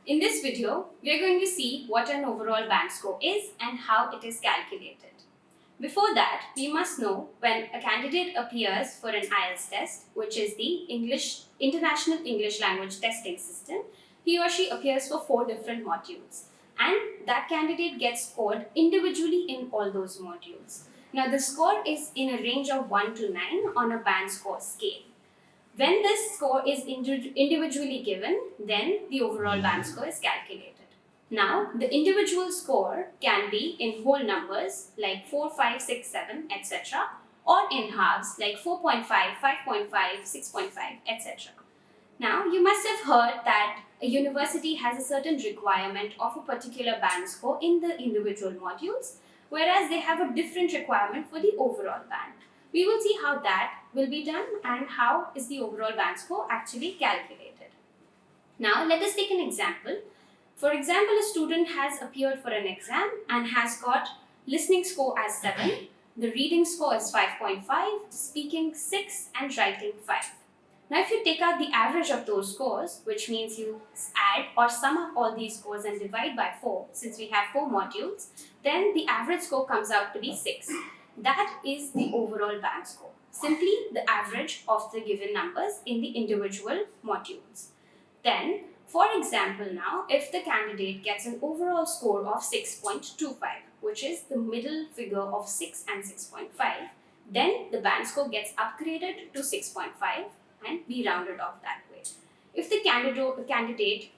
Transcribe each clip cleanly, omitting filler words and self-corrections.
In this video, we are going to see what an overall band score is and how it is calculated. Before that, we must know when a candidate appears for an IELTS test, which is the International English Language Testing System, he or she appears for 4 different modules, and that candidate gets scored individually in all those modules. Now, the score is in a range of 1 to 9 on a band score scale. When this score is individually given, then the overall band score is calculated. Now, the individual score can be in whole numbers like 4, 5, 6, 7, etc., or in halves like 4.5, 5.5, 6.5, etc. Now, you must have heard that a university has a certain requirement of a particular band score in the individual modules, whereas they have a different requirement for the overall band. We will see how that will be done and how is the overall band score actually calculated. Now, let us take an example. For example, a student has appeared for an exam and has got listening score as 7, the reading score is 5.5, speaking 6 and writing 5. Now, if you take out the average of those scores, which means you add or sum up all these scores and divide by 4, since we have 4 modules, then the average score comes out to be 6. That is the overall band score, simply the average of the given numbers in the individual modules. Then, for example now, if the candidate gets an overall score of 6.25, which is the middle figure of 6 and 6.5, then the band score gets upgraded to 6.5 and be rounded off that way. If the candidate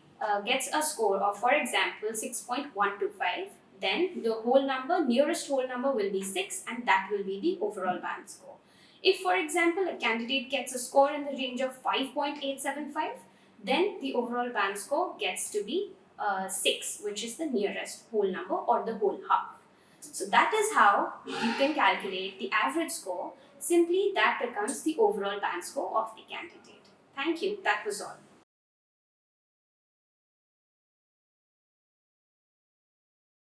gets a score of, for example, 6.125, then the whole number, nearest whole number will be 6 and that will be the overall band score. If, for example, a candidate gets a score in the range of 5.875, then the overall band score gets to be 6, which is the nearest whole number or the whole half. So that is how you can calculate the average score. Simply that becomes the overall band score of the candidate. Thank you. That was all.